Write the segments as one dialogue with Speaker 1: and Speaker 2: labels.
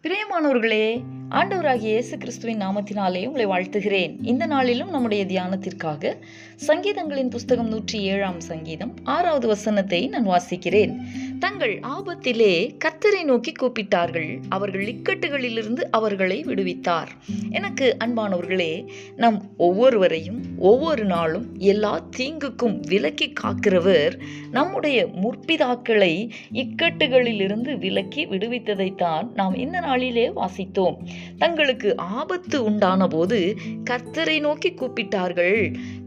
Speaker 1: பிரியமானவர்களே, ஆண்டவராகிய இயேசு கிறிஸ்துவின் நாமத்தினாலே உங்களை வாழ்த்துகிறேன். இந்த நாளிலும் நம்முடைய தியானத்திற்காக சங்கீதங்களின் புஸ்தகம் 107 சங்கீதம் 6வது வசனத்தை நான் வாசிக்கிறேன். தங்கள் ஆபத்திலே கர்த்தரை நோக்கி கூப்பிட்டார்கள், அவர்கள் இக்கட்டுகளிலிருந்து அவர்களை விடுவித்தார். எனக்கு அன்பானவர்களே, நம் ஒவ்வொருவரையும் ஒவ்வொரு நாளும் எல்லா தீங்குக்கும் விலக்கி காக்கிறவர் நம்முடைய முற்பிதாக்களை இக்கட்டுகளிலிருந்து விலக்கி விடுவித்ததைத்தான் நாம் இந்த நாளிலே வாசித்தோம். தங்களுக்கு ஆபத்து உண்டான போது கர்த்தரை நோக்கி கூப்பிட்டார்கள்,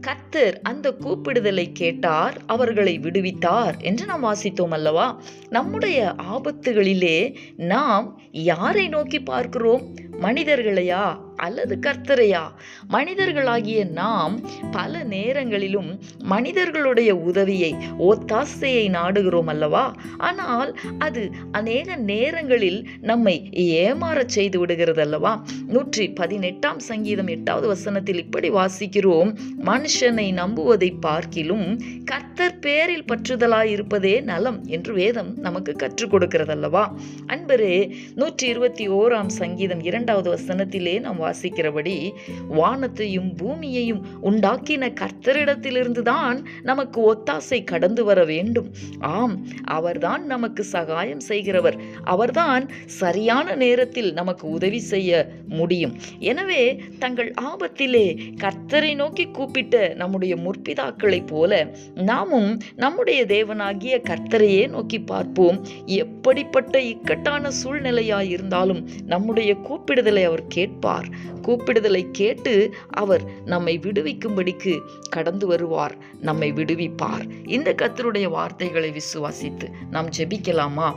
Speaker 1: கர்த்தர் அந்த கூப்பிடுதலை கேட்டார், அவர்களை விடுவித்தார் என்று நாம் வாசித்தோம் அல்லவா? நம்முடைய ஆபத்துகளிலே நாம் யாரை நோக்கி பார்க்கிறோம்? மனிதர்களையா அல்லது கர்த்தரையா? மனிதர்களாகிய நாம் பல நேரங்களிலும் மனிதர்களுடைய உதவியை, ஒத்தாசையை நாடுகிறோம் அல்லவா? ஆனால் அது அநேக நேரங்களில் நம்மை ஏமாறச் செய்து விடுகிறது அல்லவா? 118 சங்கீதம் 8வது வசனத்தில் இப்படி வாசிக்கிறோம், மனுஷனை நம்புவதை பார்க்கிலும் கர்த்தர் பேரில் பற்றுதலாய் இருப்பதே நலம் என்று வேதம் நமக்கு கற்றுக் கொடுக்கிறது அல்லவா? அன்பரே, 121 சங்கீதம் 2வது வசனத்திலே நாம் வாசிக்கிறபடி, வானத்தையும் பூமியையும் உண்டாக்கின கர்த்தரிடத்திலிருந்துதான் நமக்கு ஒத்தாசை கடந்து வர வேண்டும். ஆம், அவர்தான் நமக்கு சகாயம் செய்கிறவர். அவர்தான் சரியான நேரத்தில் நமக்கு உதவி செய்ய முடியும். எனவே தங்கள் ஆபத்திலே கர்த்தரை நோக்கி கூப்பிட்ட நம்முடைய முற்பிதாக்களைப் போல நாமும் நம்முடைய தேவனாகிய கர்த்தரையே நோக்கி பார்ப்போம். எப்படிப்பட்ட இக்கட்டான சூழ்நிலையாய் இருந்தாலும் நம்முடைய கூப்பிடுதலை அவர் கேட்பார். கூப்பிடுதலை கேட்டு அவர் நம்மை விடுவிக்கும்படிக்கு கடந்து வருவார், நம்மை விடுவிப்பார். இந்த கர்த்தருடைய வார்த்தைகளை விசுவாசித்து நாம் ஜெபிக்கலாமா?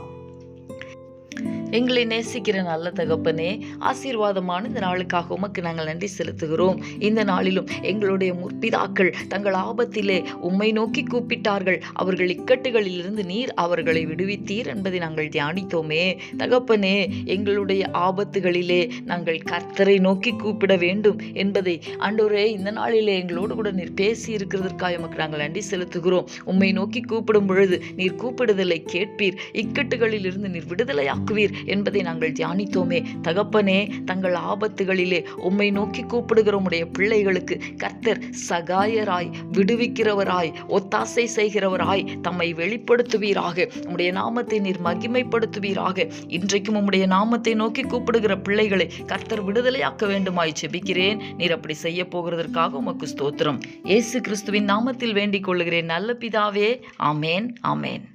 Speaker 1: எங்களை நேசிக்கிற நல்ல தகப்பனே, ஆசீர்வாதமான இந்த நாளுக்காக உமக்கு நாங்கள் நன்றி செலுத்துகிறோம். இந்த நாளிலும் எங்களுடைய முற்பிதாக்கள் தங்கள் ஆபத்திலே உம்மை நோக்கி கூப்பிட்டார்கள், அவர்கள் இக்கட்டுகளிலிருந்து நீர் அவர்களை விடுவித்தீர் என்பதை நாங்கள் தியானித்தோமே. தகப்பனே, எங்களுடைய ஆபத்துகளிலே நாங்கள் கர்த்தரை நோக்கி கூப்பிட வேண்டும் என்பதை ஆண்டவரே இந்த நாளிலே எங்களோடு கூட நீர் பேசி இருக்கிறதற்காக உமக்கு நாங்கள் நன்றி செலுத்துகிறோம். உம்மை நோக்கி கூப்பிடும் பொழுது நீர் கூப்பிடுதலை கேட்பீர், இக்கட்டுகளிலிருந்து நீர் விடுதலையாக்குவீர் என்பதை நாங்கள் தியானித்தோமே. தகப்பனே, தங்கள் ஆபத்துகளிலே உம்மை நோக்கி கூப்பிடுகிற உம்முடைய பிள்ளைகளுக்கு கர்த்தர் சகாயராய், விடுவிக்கிறவராய், ஒத்தாசை செய்கிறவராய் தம்மை வெளிப்படுத்துவீராக. உம்முடைய நாமத்தை நீர் மகிமைப்படுத்துவீராக. இன்றைக்கும் உம்முடைய நாமத்தை நோக்கி கூப்பிடுகிற பிள்ளைகளை கர்த்தர் விடுதலையாக்க வேண்டுமாய் ஜெபிக்கிறேன். நீர் அப்படி செய்ய போகிறதற்காக உமக்கு ஸ்தோத்திரம். இயேசு கிறிஸ்துவின் நாமத்தில் வேண்டிக் கொள்ளுகிறேன் நல்ல பிதாவே. ஆமேன், ஆமேன்.